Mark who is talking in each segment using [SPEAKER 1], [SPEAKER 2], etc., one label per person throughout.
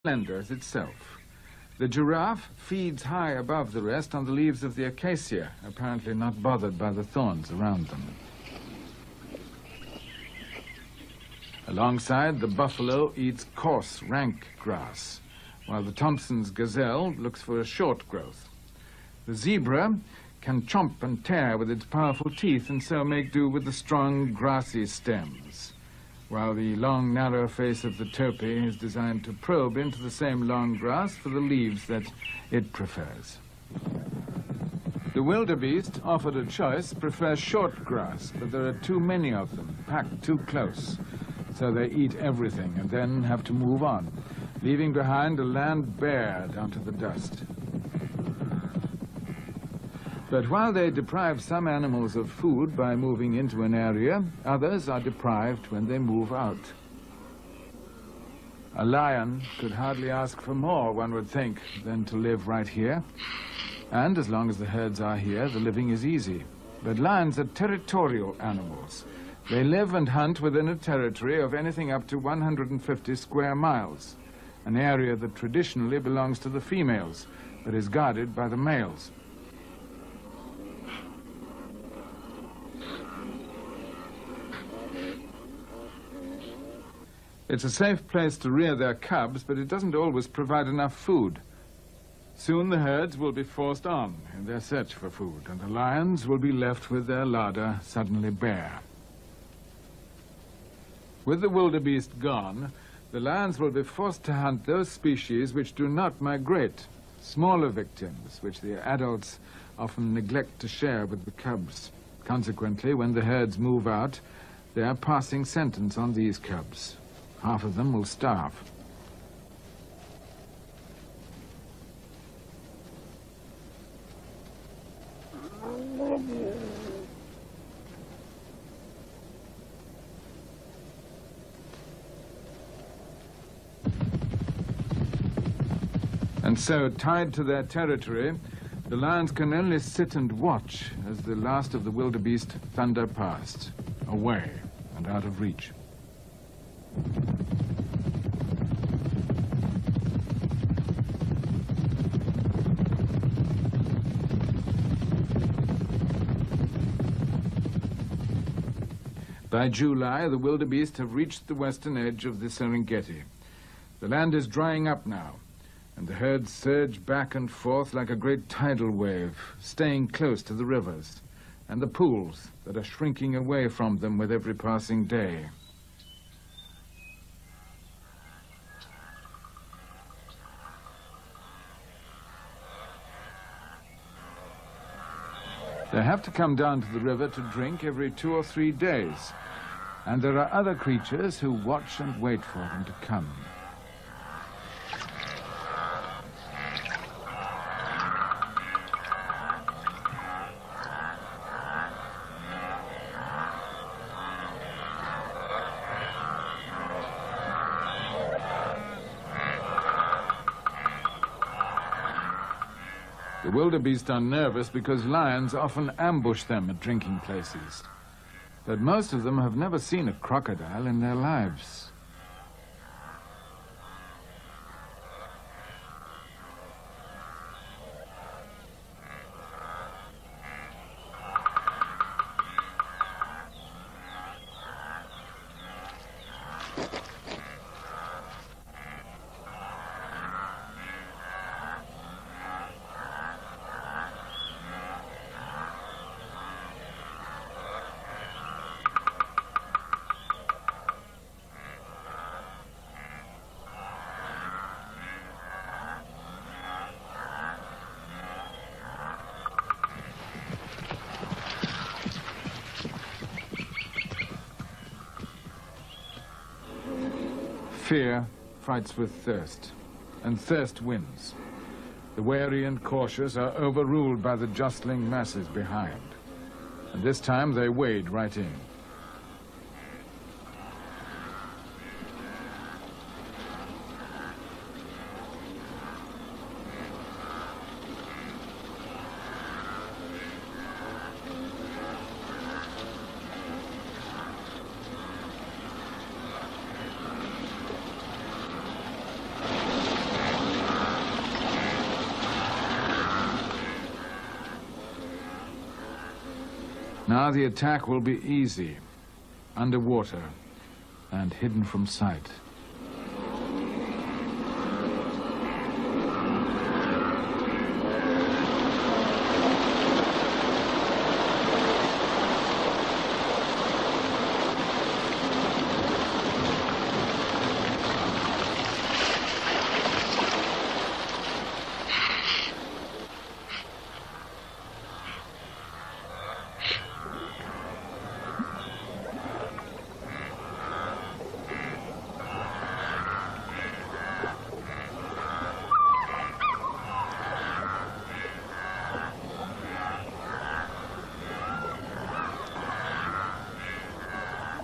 [SPEAKER 1] slender as itself. The giraffe feeds high above the rest on the leaves of the acacia, apparently not bothered by the thorns around them. Alongside, the buffalo eats coarse, rank grass, while the Thompson's gazelle looks for a short growth. The zebra can chomp and tear with its powerful teeth and so make do with the strong, grassy stems, while the long, narrow face of the topee is designed to probe into the same long grass for the leaves that it prefers. The wildebeest, offered a choice, prefers short grass, but there are too many of them, packed too close, so they eat everything and then have to move on, leaving behind a land bare down to the dust. But while they deprive some animals of food by moving into an area, others are deprived when they move out. A lion could hardly ask for more, one would think, than to live right here. And as long as the herds are here, the living is easy. But lions are territorial animals. They live and hunt within a territory of anything up to 150 square miles, an area that traditionally belongs to the females, but is guarded by the males. It's a safe place to rear their cubs, but it doesn't always provide enough food. Soon the herds will be forced on in their search for food, and the lions will be left with their larder suddenly bare. With the wildebeest gone, the lions will be forced to hunt those species which do not migrate, smaller victims which the adults often neglect to share with the cubs. Consequently, when the herds move out, they are passing sentence on these cubs. Half of them will starve. And so, tied to their territory, the lions can only sit and watch as the last of the wildebeest thunder past, away and out of reach. By July, the wildebeest have reached the western edge of the Serengeti. The land is drying up now, and the herds surge back and forth like a great tidal wave, staying close to the rivers and the pools that are shrinking away from them with every passing day. They have to come down to the river to drink every 2 or 3 days, and there are other creatures who watch and wait for them to come. The wildebeest are nervous because lions often ambush them at drinking places. But most of them have never seen a crocodile in their lives. Fear fights with thirst, and thirst wins. The wary and cautious are overruled by the jostling masses behind. And this time they wade right in. Now the attack will be easy, underwater, and hidden from sight.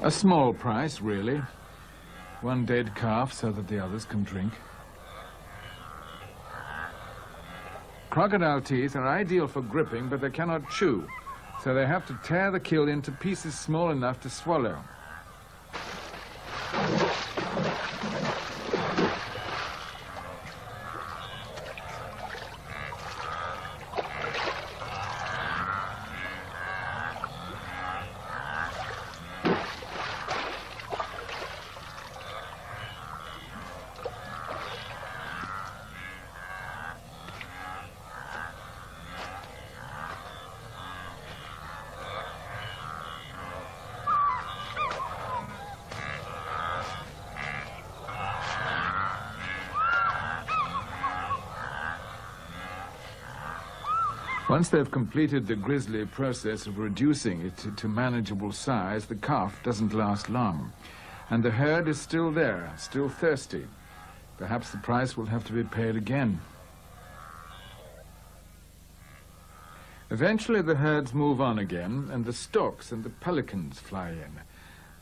[SPEAKER 1] A small price, really. One dead calf so that the others can drink. Crocodile teeth are ideal for gripping, but they cannot chew, so they have to tear the kill into pieces small enough to swallow. Once they've completed the grisly process of reducing it to manageable size, the calf doesn't last long. And the herd is still there, still thirsty. Perhaps the price will have to be paid again. Eventually the herds move on again, and the storks and the pelicans fly in.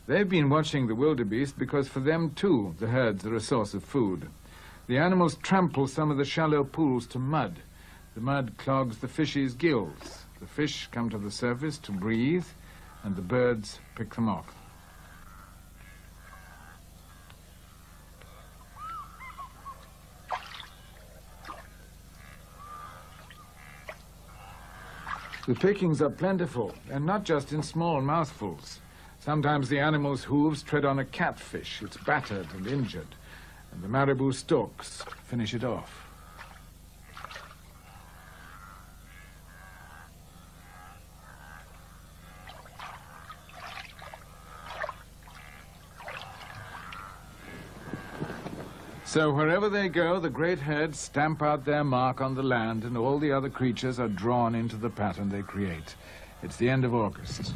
[SPEAKER 1] They've been watching the wildebeest because for them too the herds are a source of food. The animals trample some of the shallow pools to mud. The mud clogs the fish's gills. The fish come to the surface to breathe, and the birds pick them off. The pickings are plentiful, and not just in small mouthfuls. Sometimes the animal's hooves tread on a catfish. It's battered and injured, and the marabou storks finish it off. So wherever they go, the great herds stamp out their mark on the land, and all the other creatures are drawn into the pattern they create. It's the end of August.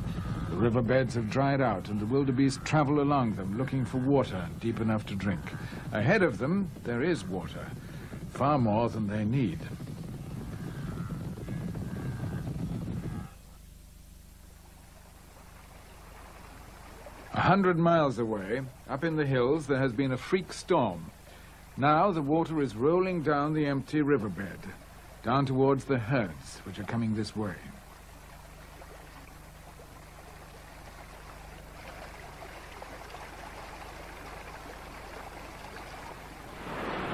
[SPEAKER 1] The riverbeds have dried out, and the wildebeest travel along them, looking for water deep enough to drink. Ahead of them, there is water, far more than they need. A 100 miles away, up in the hills, there has been a freak storm. Now the water is rolling down the empty riverbed, down towards the herds, which are coming this way.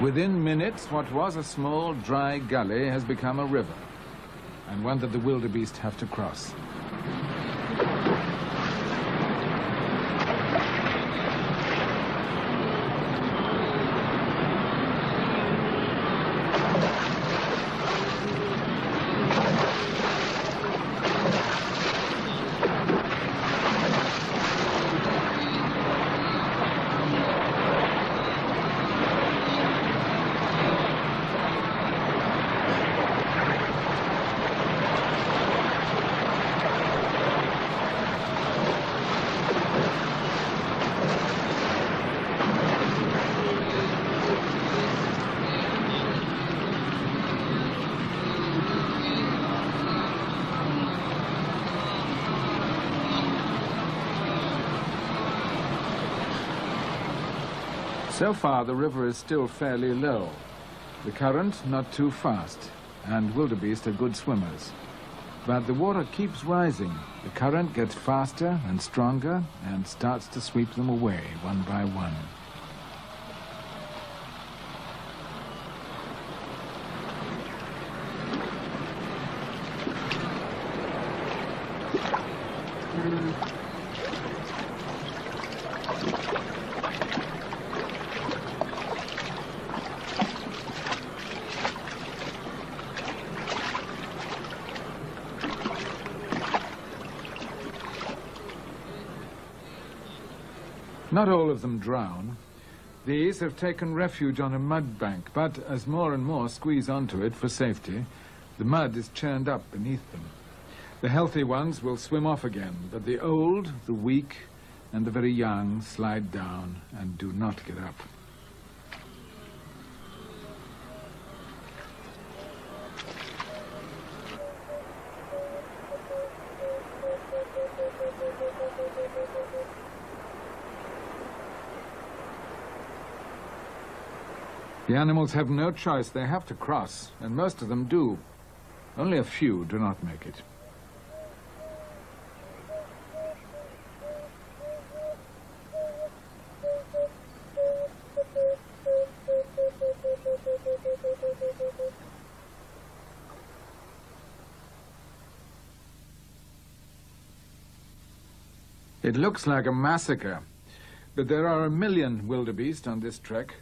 [SPEAKER 1] Within minutes, what was a small, dry gully has become a river, and one that the wildebeest have to cross. So far, the river is still fairly low. The current not too fast, and wildebeest are good swimmers. But the water keeps rising. The current gets faster and stronger and starts to sweep them away one by one. Not all of them drown. These have taken refuge on a mud bank, but as more and more squeeze onto it for safety, the mud is churned up beneath them. The healthy ones will swim off again, but the old, the weak, and the very young slide down and do not get up. The animals have no choice. They have to cross, and most of them do. Only a few do not make it. It looks like a massacre, but there are 1 million wildebeest on this trek.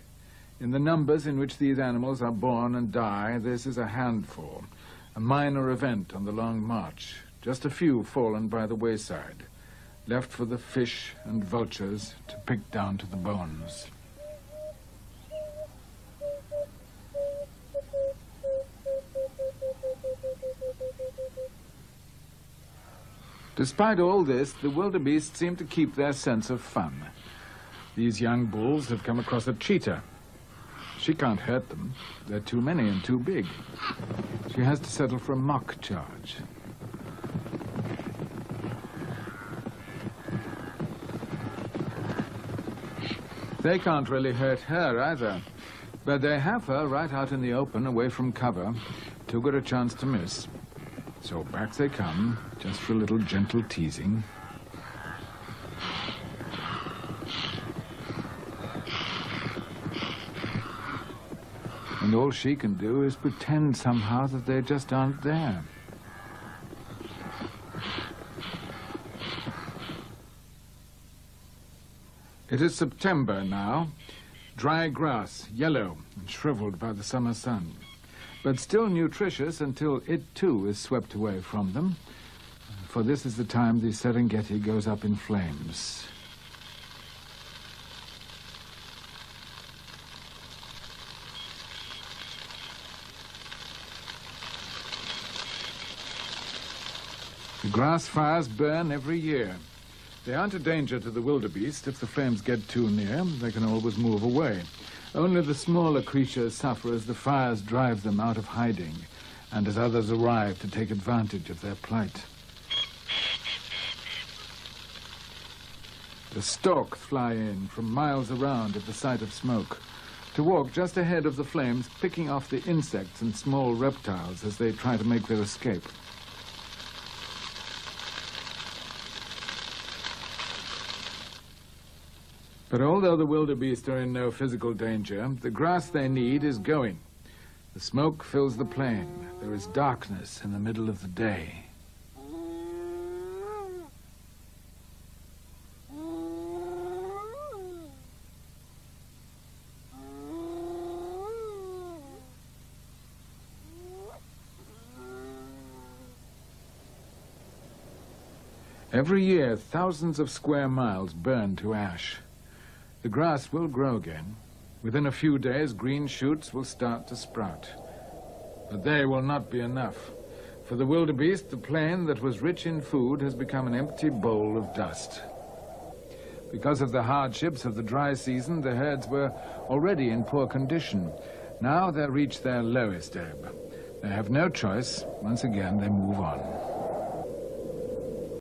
[SPEAKER 1] In the numbers in which these animals are born and die, this is a handful, a minor event on the long march. Just a few fallen by the wayside, left for the fish and vultures to pick down to the bones. Despite all this, the wildebeest seem to keep their sense of fun. These young bulls have come across a cheetah. She can't hurt them. They're too many and too big. She has to settle for a mock charge. They can't really hurt her either, but they have her right out in the open, away from cover. Too good a chance to miss. So back they come, just for a little gentle teasing. And all she can do is pretend somehow that they just aren't there. It is September now. Dry grass, yellow and shriveled by the summer sun, but still nutritious until it too is swept away from them, for this is the time the Serengeti goes up in flames. The grass fires burn every year. They aren't a danger to the wildebeest. If the flames get too near, they can always move away. Only the smaller creatures suffer as the fires drive them out of hiding and as others arrive to take advantage of their plight. The storks fly in from miles around at the sight of smoke, to walk just ahead of the flames, picking off the insects and small reptiles as they try to make their escape. But although the wildebeest are in no physical danger, the grass they need is going. The smoke fills the plain. There is darkness in the middle of the day. Every year, thousands of square miles burn to ash. The grass will grow again. Within a few days, green shoots will start to sprout. But they will not be enough. For the wildebeest, the plain that was rich in food has become an empty bowl of dust. Because of the hardships of the dry season, the herds were already in poor condition. Now they reach their lowest ebb. They have no choice. Once again, they move on.